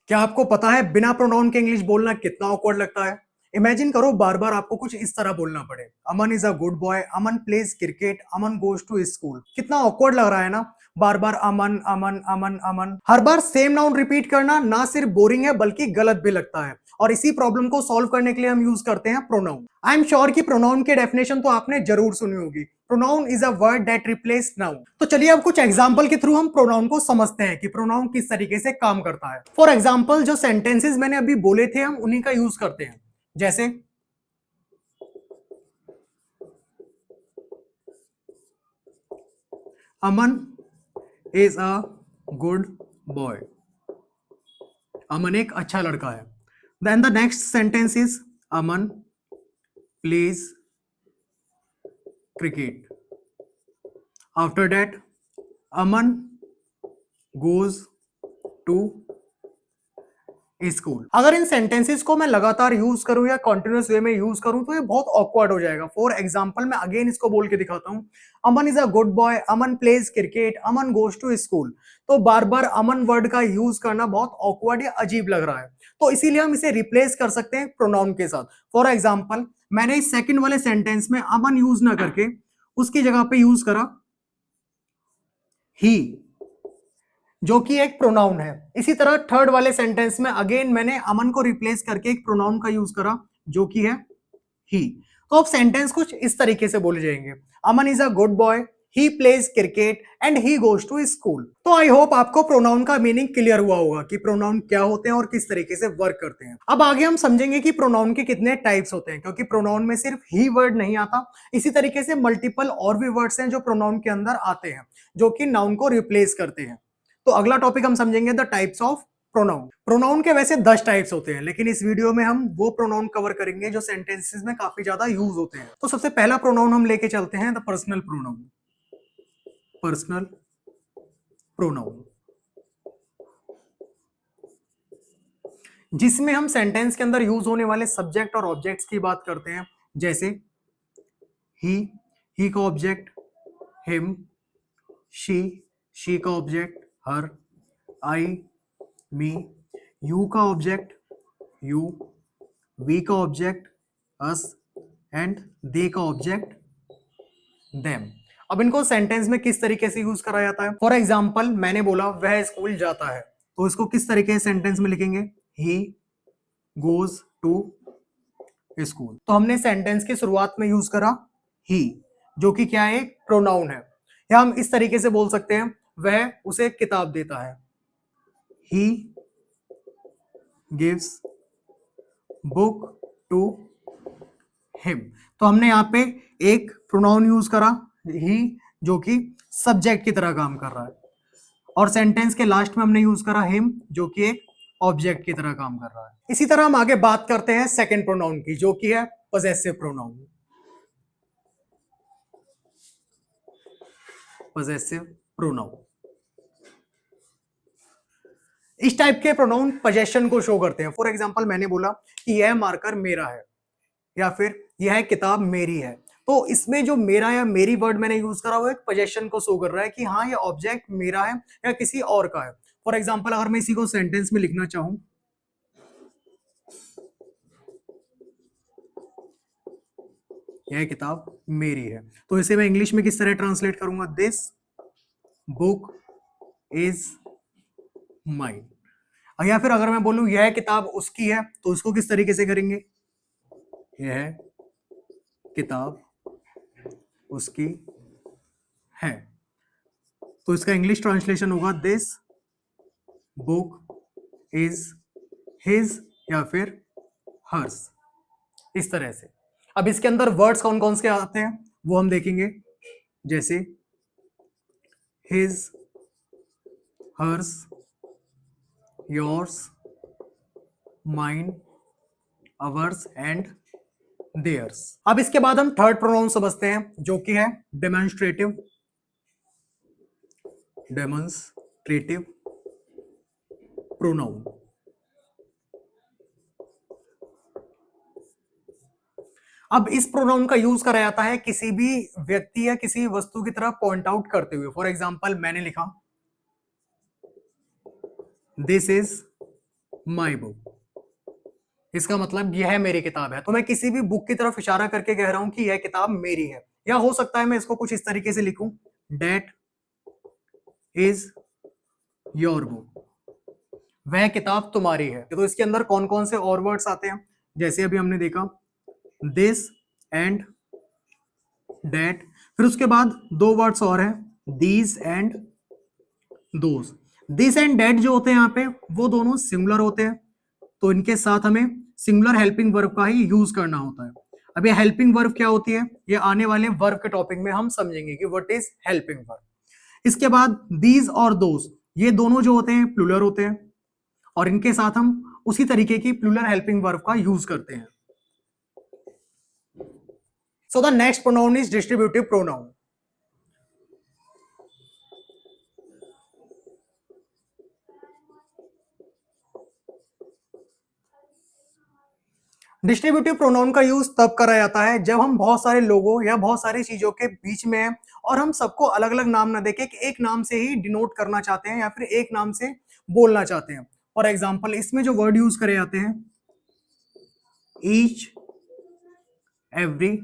क्या आपको पता है बिना प्रोनाउन के इंग्लिश बोलना कितना ऑकवर्ड लगता है? इमेजिन करो बार बार आपको कुछ इस तरह बोलना पड़े, Aman is a good boy, Aman plays cricket, Aman goes to school. कितना ऑकवर्ड लग रहा है ना। बार बार अमन अमन अमन अमन, हर बार सेम नाउन रिपीट करना ना सिर्फ बोरिंग है बल्कि गलत भी लगता है। और इसी प्रॉब्लम को सॉल्व करने के लिए हम यूज करते हैं प्रोनाउन। आई एम श्योर कि प्रोनाउन की डेफिनेशन तो आपने जरूर सुनी होगी। Pronoun is a word that replace noun. तो चलिए अब कुछ एग्जांपल के थ्रू हम प्रोनाउन को समझते हैं कि प्रोनाउन किस तरीके से काम करता है। फॉर एग्जांपल जो सेंटेंसेस मैंने अभी बोले थे हम उन्हीं का यूज करते हैं। जैसे Aman is a good boy. Aman एक अच्छा लड़का है। Then the next sentence is Aman plays cricket. After that Aman goes to school. अगर इन सेंटेंसेस को मैं लगातार यूज करूं या कंटिन्यूअस वे में यूज करूं तो ये बहुत ऑकवर्ड हो जाएगा। फॉर एग्जांपल मैं अगेन इसको बोल के दिखाता हूं। Aman is a good boy, Aman plays cricket, Aman goes to school. तो बार बार अमन वर्ड का यूज करना बहुत ऑकवर्ड या अजीब लग रहा है। तो इसीलिए हम इसे रिप्लेस कर सकते हैं प्रोनाउन के साथ। फॉर एग्जाम्पल मैंने इस सेकंड वाले सेंटेंस में अमन यूज ना करके उसकी जगह पे यूज करा ही, जो कि एक प्रोनाउन है। इसी तरह थर्ड वाले सेंटेंस में अगेन मैंने अमन को रिप्लेस करके एक प्रोनाउन का यूज करा जो कि है ही। तो अब सेंटेंस कुछ इस तरीके से बोले जाएंगे। Aman is a good boy, he plays cricket and he goes to school. तो आई होप आपको प्रोनाउन का मीनिंग क्लियर हुआ होगा कि प्रोनाउन क्या होते हैं और किस तरीके से वर्क करते हैं। अब आगे हम समझेंगे कि प्रोनाउन के कितने टाइप्स होते हैं, क्योंकि प्रोनाउन में सिर्फ ही वर्ड नहीं आता। इसी तरीके से मल्टीपल और भी वर्ड्स हैं जो प्रोनाउन के अंदर आते हैं, जो कि नाउन को रिप्लेस करते हैं। तो अगला टॉपिक हम समझेंगे the types of pronoun. Pronoun के वैसे 10 टाइप्स होते हैं, लेकिन इस वीडियो में हम वो प्रोनाउन कवर करेंगे जो सेंटेंसेस में काफी ज्यादा यूज होते हैं। तो सबसे पहला प्रोनाउन हम लेके चलते हैं the personal pronoun. Personal pronoun, जिसमें हम सेंटेंस के अंदर यूज होने वाले सब्जेक्ट और ऑब्जेक्ट्स की बात करते हैं। जैसे ही का ऑब्जेक्ट हिम, शी का object her, I me, you का ऑब्जेक्ट यू, वी का ऑब्जेक्ट अस एंड दे का ऑब्जेक्ट देम। अब इनको सेंटेंस में किस तरीके से यूज करा जाता है। फॉर एग्जाम्पल मैंने बोला वह स्कूल जाता है, तो इसको किस तरीके से सेंटेंस में लिखेंगे, ही गोज टू स्कूल। तो हमने सेंटेंस की शुरुआत में यूज करा ही, जो कि क्या है, एक प्रोनाउन है। या हम इस तरीके से बोल सकते हैं वह उसे किताब देता है, he gives book to him. तो हमने यहाँ पे एक प्रोनाउन यूज करा ही, जो कि सब्जेक्ट की तरह काम कर रहा है, और सेंटेंस के लास्ट में हमने यूज करा हिम, जो कि एक ऑब्जेक्ट की तरह काम कर रहा है। इसी तरह हम आगे बात करते हैं सेकंड प्रोनाउन की, जो कि है पजेसिव प्रोनाउन। पजेसिव प्रोनाउन, इस टाइप के प्रोनाउन पोजेशन को शो करते हैं। फॉर एग्जांपल मैंने बोला कि यह मार्कर मेरा है, या फिर यह किताब मेरी है। तो इसमें जो मेरा या मेरी वर्ड मैंने यूज करा वो एक पोजेशन को शो कर रहा है कि हाँ ये ऑब्जेक्ट मेरा है या किसी और का है। फॉर एग्जाम्पल अगर मैं इसी को सेंटेंस में लिखना चाहूं, यह किताब मेरी है, तो इसे मैं इंग्लिश में किस तरह ट्रांसलेट करूंगा, दिस बुक इज माइन। या फिर अगर मैं बोलूं यह किताब उसकी है, तो इसको किस तरीके से करेंगे, यह किताब उसकी है। तो इसका इंग्लिश ट्रांसलेशन होगा दिस बुक इज हिज या फिर हर्स, इस तरह से। अब इसके अंदर वर्ड्स कौन कौन से आते हैं वो हम देखेंगे। जैसे his, hers, yours, mine, ours and theirs. अब इसके बाद हम थर्ड प्रोनाउन समझते हैं, जो कि है डेमोन्स्ट्रेटिव। डेमोन्स्ट्रेटिव प्रोनाउन, अब इस प्रोनाउन का यूज करा जाता है किसी भी व्यक्ति या किसी वस्तु की तरफ पॉइंट आउट करते हुए। फॉर एग्जाम्पल मैंने लिखा दिस इज माई बुक। इसका मतलब यह मेरी किताब है। तो मैं किसी भी बुक की तरफ इशारा करके कह रहा हूं कि यह किताब मेरी है। या हो सकता है मैं इसको कुछ इस तरीके से लिखूं, डेट इज योर बुक, वह किताब तुम्हारी है। तो इसके अंदर कौन कौन से और वर्ड्स आते हैं, जैसे अभी हमने देखा दिस एंड डेट, फिर उसके बाद दो वर्ड्स और हैं, these and those. This and that जो होते हैं यहाँ पे वो दोनों सिंगुलर होते हैं, तो इनके साथ हमें सिंगुलर हेल्पिंग वर्ब का ही यूज करना होता है। अब ये हेल्पिंग वर्ब क्या होती है, ये आने वाले वर्ब के टॉपिक में हम समझेंगे कि व्हाट इज हेल्पिंग वर्ब। इसके बाद दीज और दोज, ये दोनों जो होते हैं प्लूरल होते हैं, और इनके साथ हम उसी तरीके की प्लूरल हेल्पिंग वर्ब का यूज करते हैं। So the next pronoun is distributive pronoun. Distributive pronoun का यूज तब करा जाता है जब हम बहुत सारे लोगों या बहुत सारी चीजों के बीच में हैं और हम सबको अलग अलग नाम ना देके एक नाम से ही डिनोट करना चाहते हैं या फिर एक नाम से बोलना चाहते हैं। फॉर एग्जाम्पल इसमें जो वर्ड यूज करे जाते हैं, ईच, एवरी,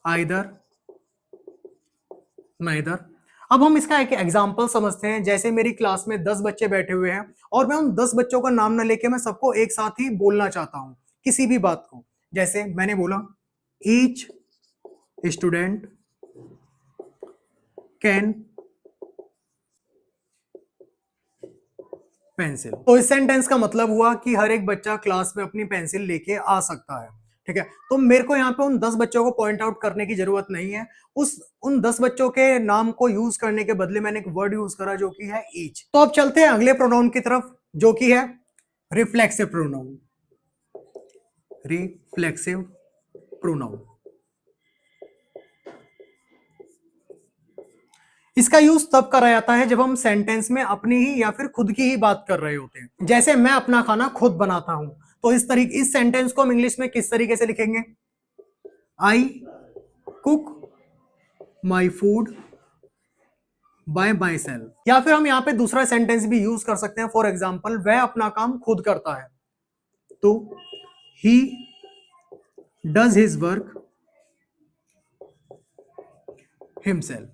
आइदर, नाइदर। अब हम इसका एक एग्जाम्पल समझते हैं। जैसे मेरी क्लास में 10 बच्चे बैठे हुए हैं और मैं उन 10 बच्चों का नाम ना लेके मैं सबको एक साथ ही बोलना चाहता हूं किसी भी बात को। जैसे मैंने बोला ईच स्टूडेंट कैन पेंसिल। तो इस सेंटेंस का मतलब हुआ कि हर एक बच्चा क्लास में अपनी पेंसिल लेके आ सकता है। ठीक है, तो मेरे को यहाँ पे उन 10 बच्चों को पॉइंट आउट करने की जरूरत नहीं है। उन 10 बच्चों के नाम को यूज करने के बदले मैंने एक वर्ड यूज करा जो कि है ईच। तो अब चलते हैं अगले प्रोनाउन की तरफ जो कि है रिफ्लेक्सिव प्रोनाउन। रिफ्लेक्सिव प्रोनाउन, इसका यूज तब करा जाता है जब हम सेंटेंस में अपनी ही या फिर खुद की ही बात कर रहे होते हैं। जैसे मैं अपना खाना खुद बनाता हूं, तो इस सेंटेंस को हम इंग्लिश में किस तरीके से लिखेंगे, I cook my food by my self. या फिर हम यहाँ पे दूसरा सेंटेंस भी यूज कर सकते हैं। फॉर एग्जाम्पल वह अपना काम खुद करता है, तो he does his work himself.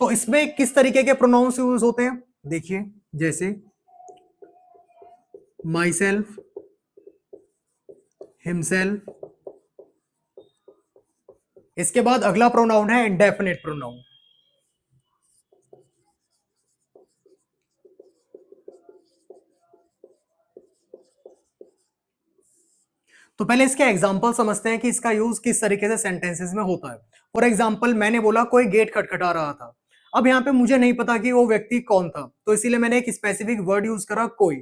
तो इसमें किस तरीके के प्रोनाउंस यूज होते हैं, देखिए जैसे माई सेल्फ, हिमसेल्फ। इसके बाद अगला प्रोनाउन है इंडेफिनिट प्रोनाउन। तो पहले इसके एग्जांपल समझते हैं कि इसका यूज किस तरीके से सेंटेंसेस में होता है। फॉर एग्जांपल मैंने बोला कोई गेट खटखटा रहा था। अब यहाँ पे मुझे नहीं पता कि वो व्यक्ति कौन था, तो इसीलिए मैंने एक स्पेसिफिक वर्ड यूज करा कोई।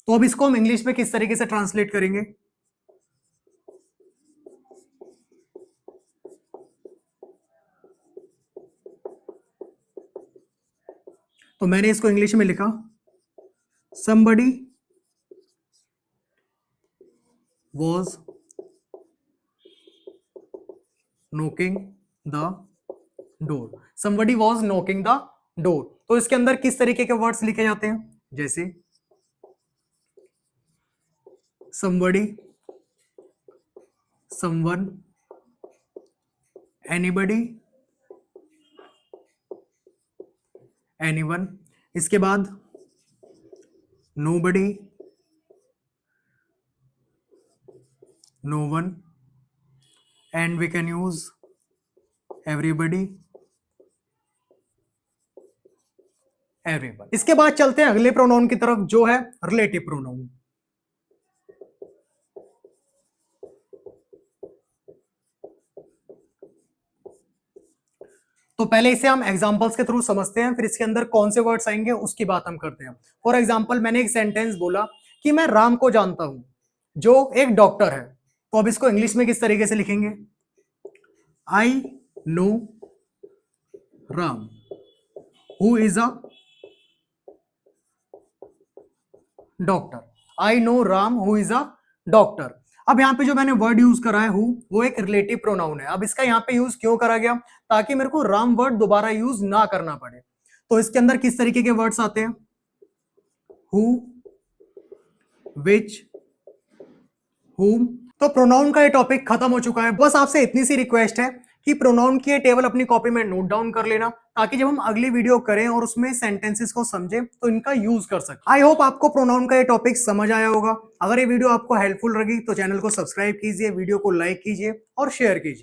तो अब इसको हम इंग्लिश में किस तरीके से ट्रांसलेट करेंगे, तो मैंने इसको इंग्लिश में लिखा somebody was knocking the door। somebody was knocking the door। तो इसके अंदर किस तरीके के वर्ड्स लिखे जाते हैं, जैसे somebody, someone, anybody, anyone। इसके बाद nobody, no one, and we can use everybody, everyone। इसके बाद चलते हैं अगले प्रोनाउन की तरफ जो है रिलेटिव प्रोनाउन। तो पहले इसे हम एग्जांपल्स के थ्रू समझते हैं, फिर इसके अंदर कौन से वर्ड्स आएंगे उसकी बात हम करते हैं। फॉर एग्जांपल मैंने एक सेंटेंस बोला कि मैं राम को जानता हूं जो एक डॉक्टर है। तो अब इसको इंग्लिश में किस तरीके से लिखेंगे, I know Ram who is a doctor. I know Ram who is a doctor. अब यहाँ पे जो मैंने वर्ड यूज करा है हु, वो एक रिलेटिव प्रोनाउन है। अब इसका यहाँ पे यूज क्यों करा गया, ताकि मेरे को राम वर्ड दोबारा यूज ना करना पड़े। तो इसके अंदर किस तरीके के वर्ड्स आते हैं? Who, which, whom। तो प्रोनाउन का ये टॉपिक खत्म हो चुका है। बस आपसे इतनी सी रिक्वेस्ट है कि प्रोनाउन की ये टेबल अपनी कॉपी में नोट डाउन कर लेना, ताकि जब हम अगली वीडियो करें और उसमें सेंटेंसेस को समझें तो इनका यूज कर सकें। आई होप आपको प्रोनाउन का ये टॉपिक समझ आया होगा। अगर ये वीडियो आपको हेल्पफुल लगी तो चैनल को सब्सक्राइब कीजिए, वीडियो को लाइक कीजिए और शेयर कीजिए।